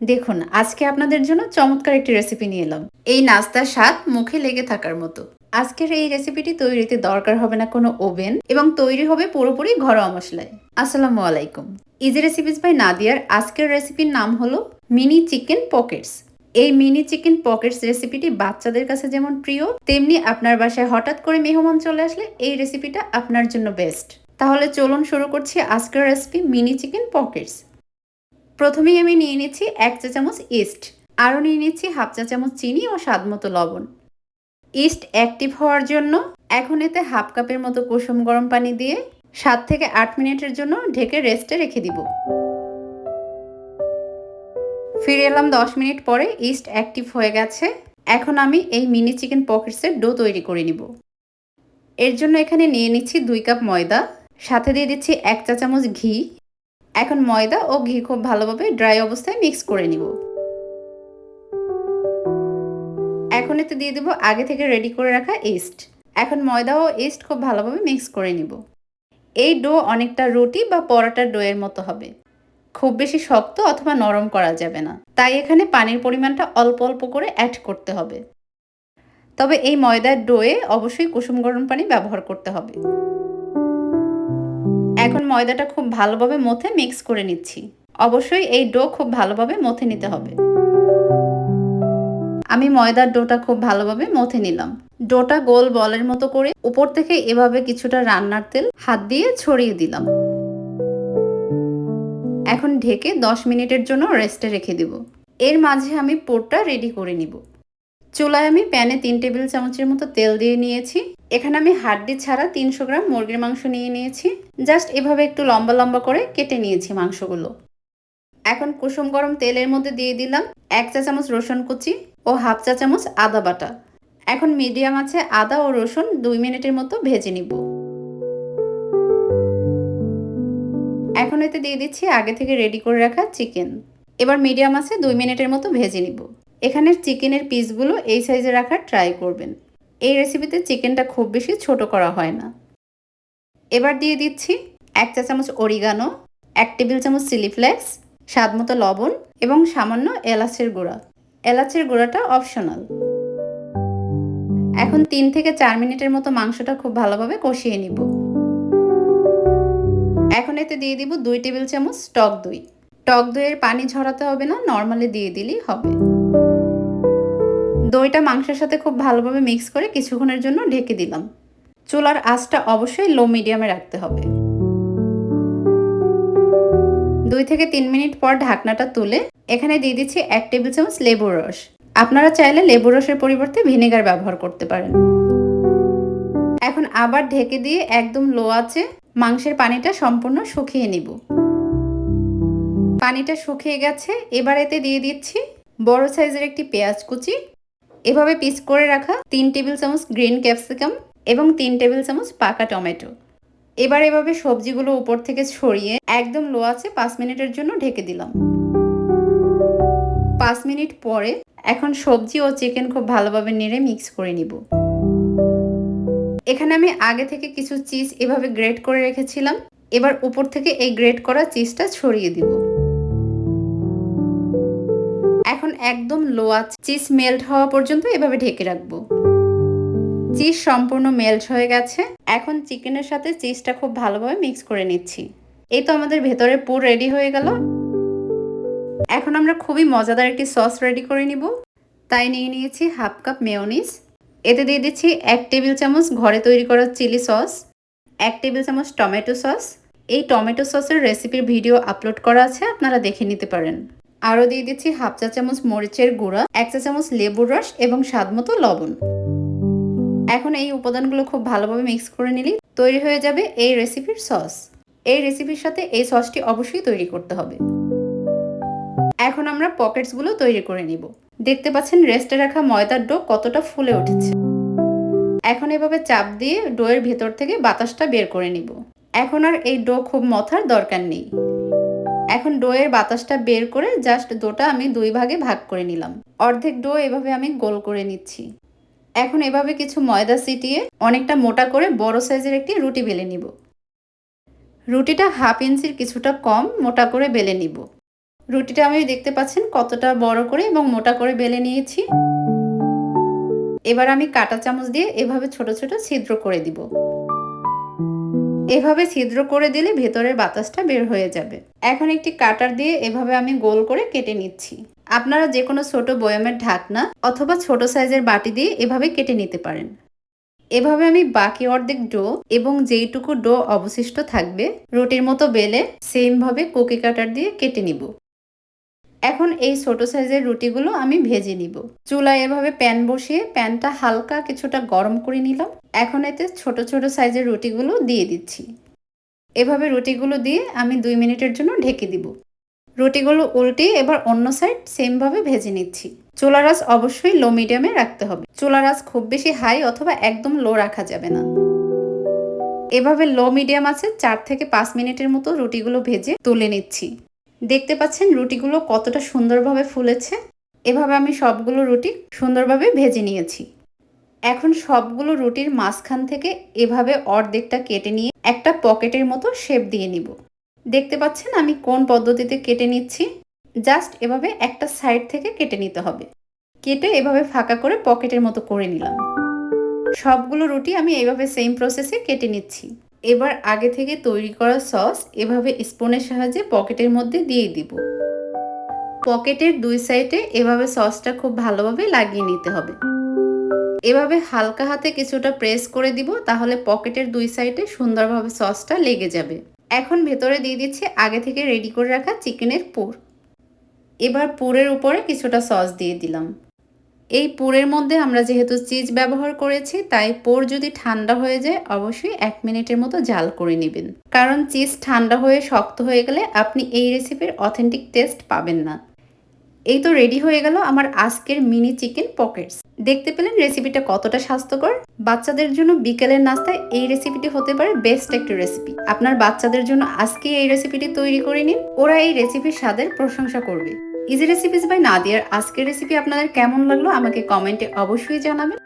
দেখুন, আজকে আপনাদের জন্য চমৎকার একটি রেসিপি নিয়ে এলাম। এই নাস্তার স্বাদ মুখে লেগে থাকার মতো। আজকের এই রেসিপিটি তৈরিতে দরকার হবে না কোনো ওভেন এবং তৈরি হবে পুরোপুরি ঘরোয়া মশলায়। আসসালামু আলাইকুম। ইজি রেসিপিস বাই নাদিয়ার আজকের রেসিপির নাম হলো মিনি চিকেন পকেটস। এই মিনি চিকেন পকেটস রেসিপিটি বাচ্চাদের কাছে যেমন প্রিয়, তেমনি আপনার বাসায় হঠাৎ করে মেহমান চলে আসলে এই রেসিপিটা আপনার জন্য বেস্ট। তাহলে চলুন শুরু করছি আজকের রেসিপি মিনি চিকেন পকেটস। প্রথমেই আমি নিয়ে নিচ্ছি 1 চা চামচ ইস্ট, আরও নিয়ে নিচ্ছি হাফ চা চামচ চিনি ও স্বাদমতো লবণ। ইস্ট অ্যাক্টিভ হওয়ার জন্য এখন এতে হাফ কাপের মতো কুসুম গরম পানি দিয়ে 7 থেকে 8 মিনিটের জন্য ঢেকে রেস্টে রেখে দিব। ফিরে এলাম 10 মিনিট পরে, ইস্ট অ্যাক্টিভ হয়ে গেছে। এখন আমি এই মিনি চিকেন পকেটসের ডো তৈরি করে নিব। এর জন্য এখানে নিয়ে নিচ্ছি 2 কাপ ময়দা, সাথে দিয়ে দিচ্ছি 1 চা চামচ ঘি। এখন ময়দা ও ঘি খুব ভালোভাবে ড্রাই অবস্থায় মিক্স করে নিব। এখন এতে দিয়ে দেবো আগে থেকে রেডি করে রাখা ইস্ট। এখন ময়দা ও ইস্ট খুব ভালোভাবে মিক্স করে নিব। এই ডো অনেকটা রুটি বা পরোটার ডোয়ের মতো হবে। খুব বেশি শক্ত অথবা নরম করা যাবে না, তাই এখানে পানির পরিমাণটা অল্প অল্প করে অ্যাড করতে হবে। তবে এই ময়দার ডোয়ে অবশ্যই কুসুম গরম পানি ব্যবহার করতে হবে। এখন ময়দাটা খুব ভালোভাবে মথে মিক্স করে নিচ্ছি। অবশ্যই এই ডো খুব ভালোভাবে মথে নিতে হবে। আমি ময়দার ডোটা খুব ভালোভাবে মথে নিলাম। ডোটা গোল বলের মতো করে উপর থেকে এভাবে কিছুটা রান্নার তেল হাত দিয়ে ছড়িয়ে দিলাম। এখন ঢেকে 10 মিনিটের জন্য রেস্টে রেখে দিব। এর মাঝে আমি পুরটা রেডি করে নিব। চুলায় আমি প্যানে 3 টেবিল চামচের মতো তেল দিয়ে নিয়েছি। এখানে আমি হাড্ডি ছাড়া 300 গ্রাম মুরগির মাংস নিয়ে নিয়েছি। জাস্ট এভাবে একটু লম্বা লম্বা করে কেটে নিয়েছি মাংসগুলো। এখন কুসুম গরম তেলের মধ্যে দিয়ে দিলাম 1 চা চামচ রসুন কুচি ও হাফ চা চামচ আদা বাটা। এখন মিডিয়াম আছে আদা ও রসুন 2 মিনিটের মতো ভেজে নিব। এখন এতে দিয়ে দিচ্ছি আগে থেকে রেডি করে রাখা চিকেন। এবার মিডিয়াম আছে 2 মিনিটের মতো ভেজে নিব। এখানে চিকেনের পিসগুলো এই সাইজে রাখার ট্রাই করবেন। এই রেসিপিতে চিকেনটা খুব বেশি ছোট করা হয় না। এবার দিয়ে দিচ্ছি 1 চা চামচ অরিগানো, 1 টেবিল চামচ চিলি ফ্লেক্স, স্বাদমতো লবণ এবং সামান্য এলাচের গুঁড়া। এলাচের গুঁড়াটা অপশনাল। এখন 3 থেকে 4 মিনিটের মতো মাংসটা খুব ভালোভাবে কষিয়ে নিব। এখন এতে দিয়ে দিব 2 টেবিল চামচ টক দই। টক দইয়ের পানি ঝরাতে হবে না, নর্মালি দিয়ে দিলেই হবে। দইটা মাংসের সাথে খুব ভালোভাবে মিক্স করে কিছুক্ষণের জন্য ঢেকে দিলাম। চুলার আঁচটা অবশ্যই লো মিডিয়ামে রাখতে হবে। 2 থেকে 3 মিনিট পর ঢাকনাটা তুলে এখানে দিয়ে দিচ্ছি 1 টেবিল চামচ লেবুর রস। আপনারা চাইলে লেবুর রসের পরিবর্তে ভিনেগার ব্যবহার করতে পারেন। এখন আবার ঢেকে দিয়ে একদম লো আঁচে মাংসের পানিটা সম্পূর্ণ শুকিয়ে নিব। পানিটা শুকিয়ে গেছে। এবার এতে দিয়ে দিচ্ছি বড় সাইজের একটি পেঁয়াজ কুচি, এভাবে পিস করে রাখা 3 টেবিল চামচ গ্রিন ক্যাপসিকাম এবং 3 টেবিল চামচ পাকা টমেটো। এবার এভাবে সবজিগুলো উপর থেকে ছড়িয়ে একদম লো আঁচে 5 মিনিটের জন্য ঢেকে দিলাম। 5 মিনিট পরে এখন সবজি ও চিকেন খুব ভালোভাবে নেড়ে মিক্স করে নিব। এখানে আমি আগে থেকে কিছু চিজ এভাবে গ্রেট করে রেখেছিলাম। এবার উপর থেকে এই গ্রেট করা চিজটা ছড়িয়ে দিব। এখন একদম লো আঁচে চিজ মেল্ট হওয়া পর্যন্ত এভাবে ঢেকে রাখবো। চিজ সম্পূর্ণ মেল্ট হয়ে গেছে। এখন চিকেনের সাথে চিজটা খুব ভালোভাবে মিক্স করে নিচ্ছি। এই তো আমাদের ভেতরের পুর রেডি হয়ে গেল। এখন আমরা খুবই মজাদার একটি সস রেডি করে নিব। তাই নিয়ে নিয়েছি হাফ কাপ মেয়োনিজ। এতে দিয়ে দিচ্ছি 1 টেবিল চামচ ঘরে তৈরি করা চিলি সস, 1 টেবিল চামচ টমেটো সস। এই টমেটো সসের রেসিপির ভিডিও আপলোড করা আছে, আপনারা দেখে নিতে পারেন। আরও দিয়ে দিচ্ছি হাফ চা চামচ মরিচের গুঁড়া, 1 চা চামচ লেবুর রস এবং স্বাদমতো লবণ। এখন এই উপাদানগুলো খুব ভালোভাবে মিক্স করে নিলেই তৈরি হয়ে যাবে এই রেসিপির সস। এই রেসিপির সাথে এই সসটি অবশ্যই তৈরি করতে হবে। এখন আমরা পকেটসগুলো তৈরি করে নিব। দেখতে পাচ্ছেন রেস্টে রাখা ময়দার ডো কতটা ফুলে উঠেছে। এখন এভাবে চাপ দিয়ে ডোয়ের ভেতর থেকে বাতাসটা বের করে নিব। এখন আর এই ডো খুব মথার দরকার নেই। এখন ডোয়ের বাতাসটা বের করে জাস্ট ডোটা আমি 2 ভাগে ভাগ করে নিলাম। অর্ধেক ডো এভাবে আমি গোল করে নিচ্ছি। এখন এভাবে কিছু ময়দা ছিটিয়ে অনেকটা মোটা করে বড় সাইজের একটি রুটি বেলে নিব। রুটিটা হাফ ইঞ্চির কিছুটা কম মোটা করে বেলে নিব। রুটিটা আমি দেখতে পাচ্ছেন কতটা বড় করে এবং মোটা করে বেলে নিয়েছি। এবার আমি কাঁটা চামচ দিয়ে এভাবে ছোট ছোট ছিদ্র করে দিব। এভাবে ছিদ্র করে দিলে ভেতরের বাতাসটা বের হয়ে যাবে। এখন একটি কাটার দিয়ে এভাবে আমি গোল করে কেটে নিচ্ছি। আপনারা যে কোনো ছোট বয়ামের ঢাকনা অথবা ছোট সাইজের বাটি দিয়ে এভাবে কেটে নিতে পারেন। এভাবে আমি বাকি অর্ধেক ডো এবং যেইটুকু ডো অবশিষ্ট থাকবে রুটির মতো বেলে সেম ভাবে কুকি কাটার দিয়ে কেটে নিব। এখন এই ছোট সাইজের রুটিগুলো আমি ভেজে নিব। চুলায় এভাবে প্যান বসিয়ে প্যানটা হালকা কিছুটা গরম করে নিলাম। এখন এতে ছোট ছোট সাইজের রুটিগুলো দিয়ে দিচ্ছি। এভাবে রুটিগুলো দিয়ে আমি 2 মিনিটের জন্য ঢেকে দিব। রুটিগুলো উল্টিয়ে এবার অন্য সাইড সেমভাবে ভেজে নিচ্ছি। চুলার আঁচ অবশ্যই লো মিডিয়ামে রাখতে হবে। চুলার আঁচ খুব বেশি হাই অথবা একদম লো রাখা যাবে না। এভাবে লো মিডিয়াম আছে 4 থেকে 5 মিনিটের মতো রুটিগুলো ভেজে তুলে নিচ্ছি। দেখতে পাচ্ছেন রুটিগুলো কতটা সুন্দরভাবে ফুলেছে। এভাবে আমি সবগুলো রুটি সুন্দরভাবে ভেজে নিয়েছি। এখন সবগুলো রুটির মাঝখান থেকে এভাবে অর্ধেকটা কেটে নিয়ে একটা পকেটের মতো শেপ দিয়ে নিব। দেখতে পাচ্ছেন আমি কোন পদ্ধতিতে কেটে নিচ্ছি। জাস্ট এভাবে একটা সাইড থেকে কেটে নিতে হবে। কেটে এভাবে ফাঁকা করে পকেটের মতো করে নিলাম। সবগুলো রুটি আমি এভাবে সেম প্রসেসে কেটে নিচ্ছি। এবার আগে থেকে তৈরি করা সস এভাবে স্পুনের সাহায্যে পকেটের মধ্যে দিয়ে দিব। পকেটের 2 সাইডে এভাবে সসটা খুব ভালোভাবে লাগিয়ে নিতে হবে। এভাবে হালকা হাতে কিছুটা প্রেস করে দিব, তাহলে পকেটের 2 সাইডে সুন্দরভাবে সসটা লেগে যাবে। এখন ভেতরে দিয়ে দিচ্ছি আগে থেকে রেডি করে রাখা চিকেনের পুর। এবার পুরের উপরে কিছুটা সস দিয়ে দিলাম। এই পুরের মধ্যে আমরা যেহেতু চিজ ব্যবহার করেছি তাই পুর যদি ঠান্ডা হয়ে যায় অবশ্যই 1 মিনিটের মতো জাল করে নেবেন, কারণ চিজ ঠান্ডা হয়ে শক্ত হয়ে গেলে আপনি এই রেসিপির অথেন্টিক টেস্ট পাবেন না। এই তো রেডি হয়ে গেল আমার আজকের মিনি চিকেন পকেটস। দেখতে পেলেন রেসিপিটা কতটা স্বাস্থ্যকর। বাচ্চাদের জন্য বিকেলের নাস্তায় এই রেসিপিটি হতে পারে বেস্ট একটা রেসিপি। আপনার বাচ্চাদের জন্য আজকে এই রেসিপিটি তৈরি করে নিন, ওরা এই রেসিপির স্বাদের প্রশংসা করবে। ইজি রেসিপিস বাই নাদিয়ার আজকের রেসিপি আপনাদের কেমন লাগলো আমাকে কমেন্টে অবশ্যই জানাবেন।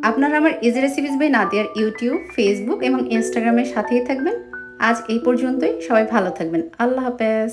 আপনারা আমার ইজি রেসিপিস বাই নাদিয়ার ইউটিউব, ফেসবুক এবং ইনস্টাগ্রামের সাথেই থাকবেন। আজ এই পর্যন্তই, সবাই ভালো থাকবেন। আল্লাহ হাফেজ।